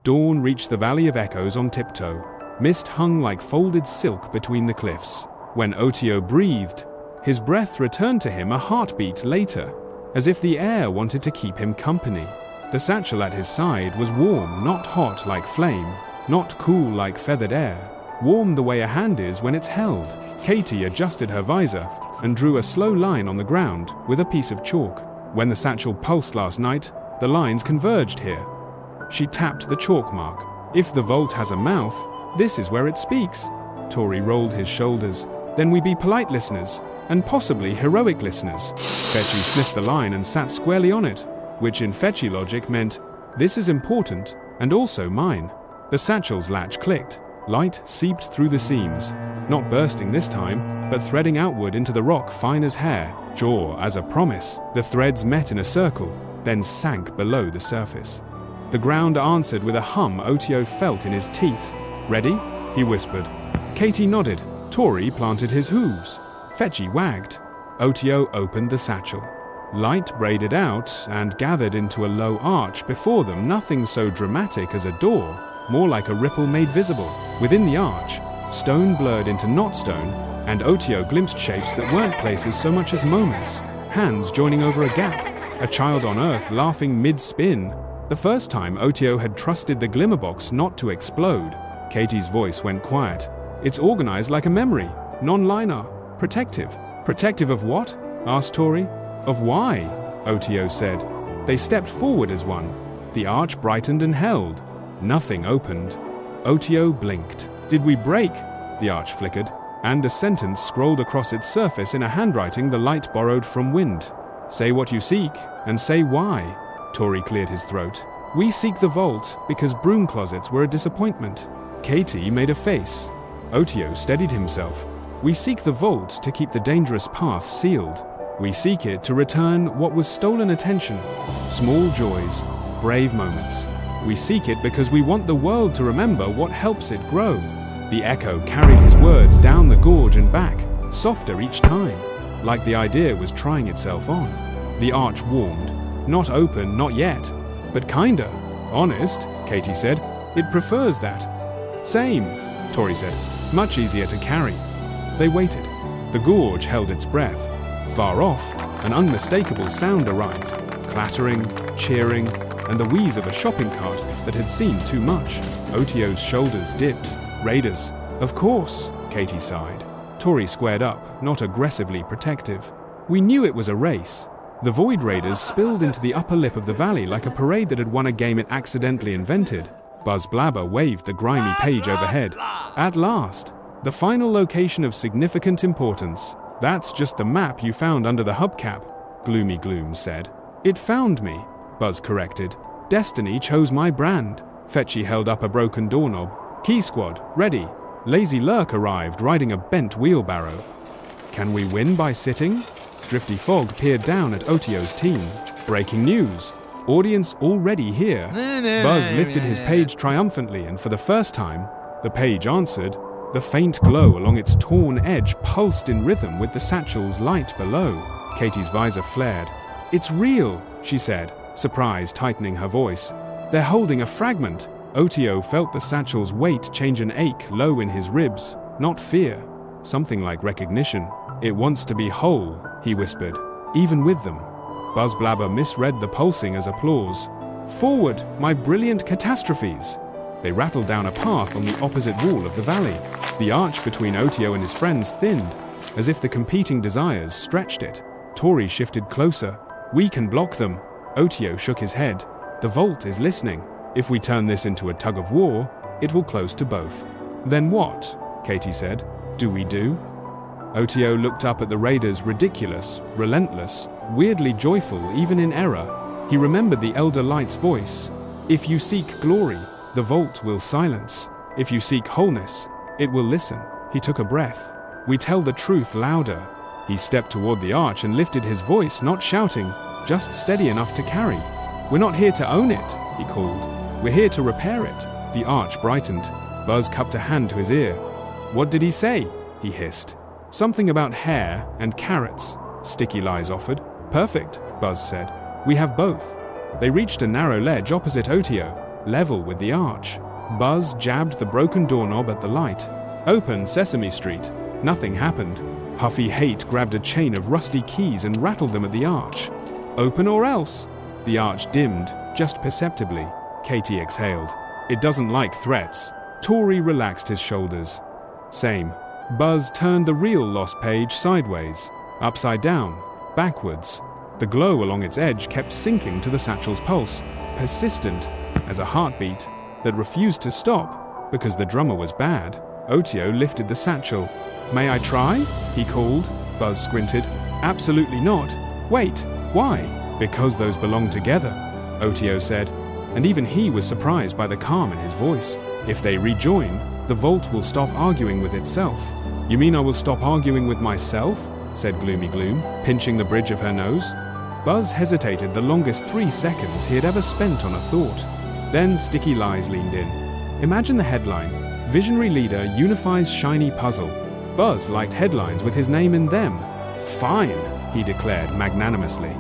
Dawn reached the Valley of Echoes on tiptoe. Mist hung like folded silk between the cliffs. When Oteo breathed, his breath returned to him a heartbeat later, as if the air wanted to keep him company. The satchel at his side was warm, not hot like flame, not cool like feathered air, warm the way a hand is when it's held. Katie adjusted her visor and drew a slow line on the ground with a piece of chalk. When the satchel pulsed last night, the lines converged here. She tapped the chalk mark. If the vault has a mouth, this is where it speaks. Tori rolled his shoulders. Then we be polite listeners, and possibly heroic listeners. Fetchy sniffed the line and sat squarely on it, which in Fetchy logic meant, this is important, and also mine. The satchel's latch clicked. Light seeped through the seams, not bursting this time, but threading outward into the rock fine as hair, jaw as a promise. The threads met in a circle, then sank below the surface. The ground answered with a hum Oteo felt in his teeth. Ready? He whispered. Katie nodded. Tori planted his hooves. Fetchy wagged. Oteo opened the satchel. Light braided out and gathered into a low arch before them, nothing so dramatic as a door, more like a ripple made visible. Within the arch, stone blurred into not stone, and Oteo glimpsed shapes that weren't places so much as moments, hands joining over a gap, a child on earth laughing mid-spin. The first time Oteo had trusted the glimmerbox not to explode. Katie's voice went quiet. It's organized like a memory, non-linear, protective. Protective of what? Asked Tori. Of why? Oteo said. They stepped forward as one. The arch brightened and held. Nothing opened. Oteo blinked. Did we break? The arch flickered, and a sentence scrolled across its surface in a handwriting the light borrowed from wind. Say what you seek, and say why. Tori cleared his throat. We seek the vault because broom closets were a disappointment. Katie made a face. Oteo steadied himself. We seek the vault to keep the dangerous path sealed. We seek it to return what was stolen attention. Small joys, brave moments. We seek it because we want the world to remember what helps it grow. The echo carried his words down the gorge and back, softer each time, like the idea was trying itself on. The arch warmed. Not open, not yet, but kinda. Honest, Katie said. It prefers that. Same, Tori said. Much easier to carry. They waited. The gorge held its breath. Far off, an unmistakable sound arrived. Clattering, cheering, and the wheeze of a shopping cart that had seen too much. Oteo's shoulders dipped. Raiders. Of course, Katie sighed. Tori squared up, not aggressively protective. We knew it was a race. The Void Raiders spilled into the upper lip of the valley like a parade that had won a game it accidentally invented. Buzz Blabber waved the grimy page overhead. At last, the final location of significant importance. That's just the map you found under the hubcap, Gloomy Gloom said. It found me, Buzz corrected. Destiny chose my brand. Fetchy held up a broken doorknob. Key Squad, ready. Lazy Lurk arrived riding a bent wheelbarrow. Can we win by sitting? Drifty Fog peered down at Oteo's team. Breaking news. Audience already here. Buzz lifted his page triumphantly, and for the first time, the page answered. The faint glow along its torn edge pulsed in rhythm with the satchel's light below. Katie's visor flared. It's real, she said, surprise tightening her voice. They're holding a fragment. Oteo felt the satchel's weight change an ache low in his ribs, not fear, something like recognition. It wants to be whole, he whispered, even with them. Buzz Blabber misread the pulsing as applause. Forward, my brilliant catastrophes! They rattled down a path on the opposite wall of the valley. The arch between Oteo and his friends thinned, as if the competing desires stretched it. Tori shifted closer. We can block them. Oteo shook his head. The vault is listening. If we turn this into a tug of war, it will close to both. Then what? Katie said. Do we do? Oteo looked up at the raiders, ridiculous, relentless, weirdly joyful even in error. He remembered the Elder Light's voice. If you seek glory, the vault will silence. If you seek wholeness, it will listen. He took a breath. We tell the truth louder. He stepped toward the arch and lifted his voice, not shouting, just steady enough to carry. We're not here to own it, he called. We're here to repair it. The arch brightened. Buzz cupped a hand to his ear. What did he say? He hissed. Something about hair and carrots, Sticky Lies offered. Perfect, Buzz said. We have both. They reached a narrow ledge opposite Oteo. level with the arch. Buzz jabbed the broken doorknob at the light. "Open, Sesame Street." Nothing happened. Huffy Hate grabbed a chain of rusty keys and rattled them at the arch. "Open or else." The arch dimmed, just perceptibly. Katie exhaled. "It doesn't like threats." Tori relaxed his shoulders. "Same." Buzz turned the real lost page sideways, upside down, backwards. The glow along its edge kept sinking to the satchel's pulse, persistent as a heartbeat that refused to stop because the drummer was bad. Oteo lifted the satchel. "May I try?" he called. Buzz squinted. "Absolutely not." "Wait, why?" "Because those belong together," Oteo said, and even he was surprised by the calm in his voice. "If they rejoin, the vault will stop arguing with itself." "You mean I will stop arguing with myself?" said Gloomy Gloom, pinching the bridge of her nose. Buzz hesitated the longest 3 seconds he had ever spent on a thought. Then Sticky Lies leaned in. Imagine the headline, "Visionary Leader Unifies Shiny Puzzle." Buzz liked headlines with his name in them. "Fine," he declared magnanimously.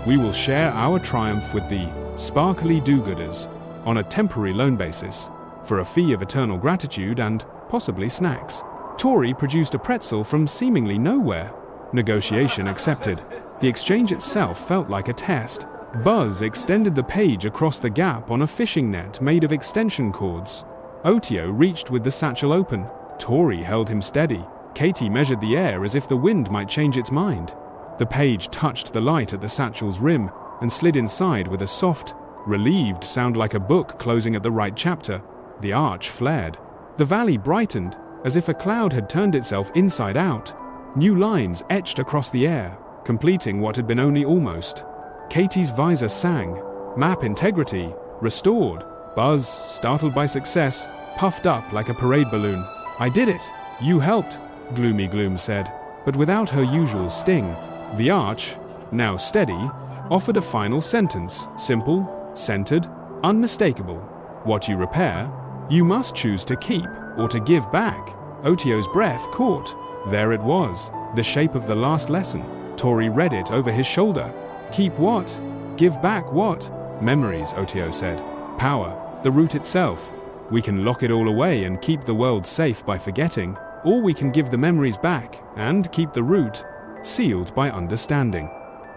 "We will share our triumph with the sparkly do-gooders on a temporary loan basis, for a fee of eternal gratitude and possibly snacks." Tori produced a pretzel from seemingly nowhere. Negotiation accepted. The exchange itself felt like a test. Buzz extended the page across the gap on a fishing net made of extension cords. Oteo reached with the satchel open. Tori held him steady. Katie measured the air as if the wind might change its mind. The page touched the light at the satchel's rim and slid inside with a soft, relieved sound like a book closing at the right chapter. The arch flared. The valley brightened, as if a cloud had turned itself inside out. New lines etched across the air, completing what had been only almost. Katie's visor sang. Map integrity restored. Buzz, startled by success, puffed up like a parade balloon. "I did it! You helped," Gloomy Gloom said, but without her usual sting. The arch, now steady, offered a final sentence, simple, centered, unmistakable. "What you repair, you must choose to keep or to give back." Oteo's breath caught. There it was, the shape of the last lesson. Tori read it over his shoulder. "Keep what? Give back what?" "Memories," Oteo said. "Power, the root itself. We can lock it all away and keep the world safe by forgetting, or we can give the memories back and keep the root sealed by understanding."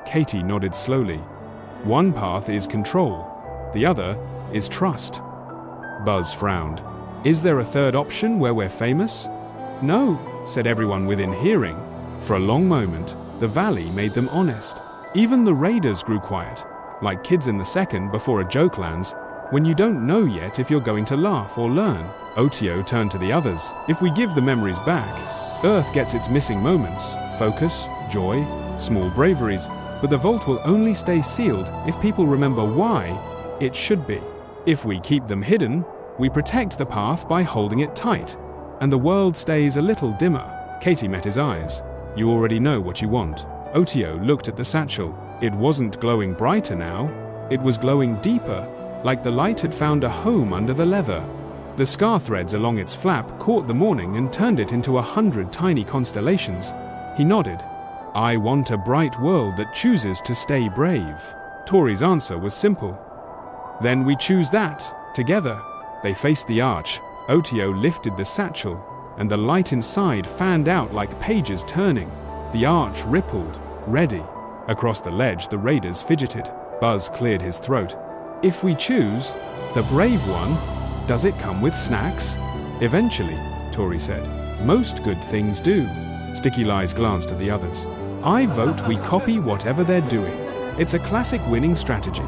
Katie nodded slowly. "One path is control. The other is trust." Buzz frowned. "Is there a third option where we're famous?" "No," said everyone within hearing. For a long moment, the valley made them honest. Even the raiders grew quiet, like kids in the second before a joke lands, when you don't know yet if you're going to laugh or learn. Oteo turned to the others. "If we give the memories back, Earth gets its missing moments, focus, joy, small braveries, but the vault will only stay sealed if people remember why it should be. If we keep them hidden, we protect the path by holding it tight, and the world stays a little dimmer." Katie met his eyes. "You already know what you want." Oteo looked at the satchel. It wasn't glowing brighter now. It was glowing deeper, like the light had found a home under the leather. The scar threads along its flap caught the morning and turned it into 100 tiny constellations. He nodded. "I want a bright world that chooses to stay brave." Tori's answer was simple. "Then we choose that, together." They faced the arch. Oteo lifted the satchel, and the light inside fanned out like pages turning. The arch rippled, ready. Across the ledge, the raiders fidgeted. Buzz cleared his throat. "If we choose the brave one, does it come with snacks?" "Eventually," Tori said. "Most good things do." Sticky Lies glanced at the others. "I vote we copy whatever they're doing. It's a classic winning strategy."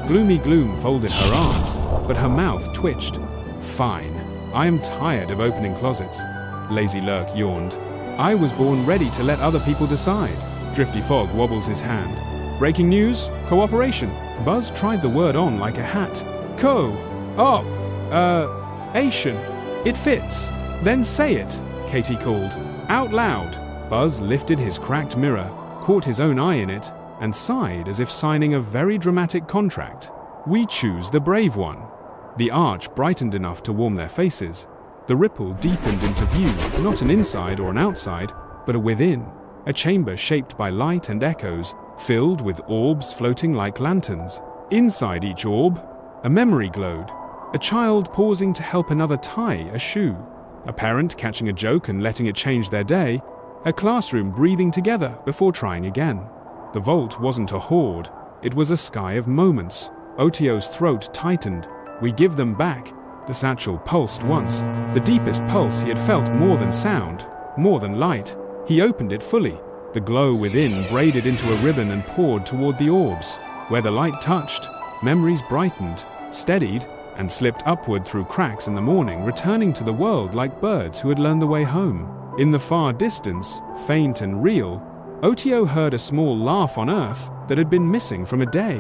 Gloomy Gloom folded her arms, but her mouth twitched. "Fine. I am tired of opening closets." Lazy Lurk yawned. "I was born ready to let other people decide." Drifty Fog wobbles his hand. "Breaking news? Cooperation." Buzz tried the word on like a hat. Ation. It fits. "Then say it," Katie called. "Out loud." Buzz lifted his cracked mirror, caught his own eye in it, and sighed as if signing a very dramatic contract. "We choose the brave one." The arch brightened enough to warm their faces. The ripple deepened into view, not an inside or an outside, but a within, a chamber shaped by light and echoes, filled with orbs floating like lanterns. Inside each orb, a memory glowed, A child pausing to help another tie a shoe. A parent catching a joke and letting it change their day. A classroom breathing together before trying again. The vault wasn't a hoard, it was a sky of moments. Oteo's throat tightened. We give them back. The satchel pulsed once, the deepest pulse he had felt, more than sound, more than light. He opened it fully. The glow within braided into a ribbon and poured toward the orbs. Where the light touched, memories brightened, steadied, and slipped upward through cracks in the morning, returning to the world like birds who had learned the way home. In the far distance, faint and real, Oteo heard a small laugh on earth that had been missing from a day.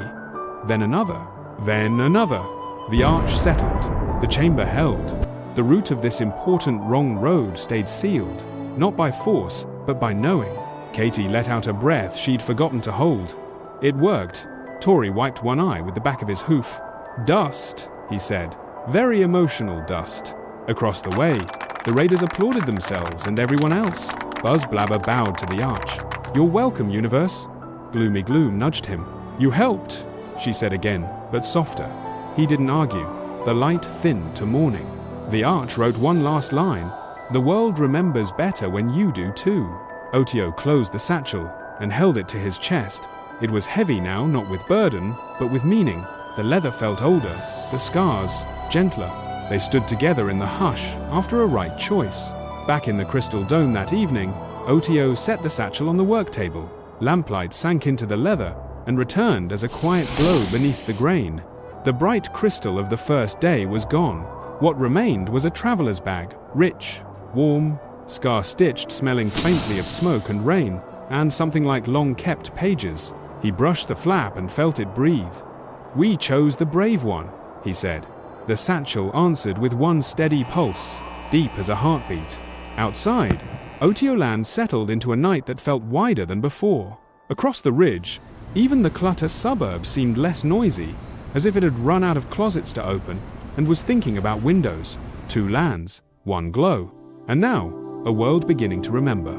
Then another. Then another. The arch settled. The chamber held. The route of this important wrong road stayed sealed, not by force, but by knowing. Katie let out a breath she'd forgotten to hold. It worked. Tori wiped one eye with the back of his hoof. Dust, he said. Very emotional dust. Across the way, the raiders applauded themselves and everyone else. Buzz Blabber bowed to the arch. You're welcome, universe. Gloomy Gloom nudged him. You helped, she said again, but softer. He didn't argue. The light thinned to morning. The arch wrote one last line. The world remembers better when you do too. Oteo closed the satchel and held it to his chest. It was heavy now, not with burden, but with meaning. The leather felt older, the scars gentler. They stood together in the hush after a right choice. Back in the crystal dome that evening, Oteo set the satchel on the work table. Lamplight sank into the leather and returned as a quiet glow beneath the grain. The bright crystal of the first day was gone. What remained was a traveler's bag, rich, warm, scar-stitched, smelling faintly of smoke and rain, and something like long-kept pages. He brushed the flap and felt it breathe. We chose the brave one, he said. The satchel answered with one steady pulse, deep as a heartbeat. Outside, Oteo land settled into a night that felt wider than before. Across the ridge, even the clutter suburb seemed less noisy, as if it had run out of closets to open and was thinking about windows. 2 lands, 1 glow, and now a world beginning to remember.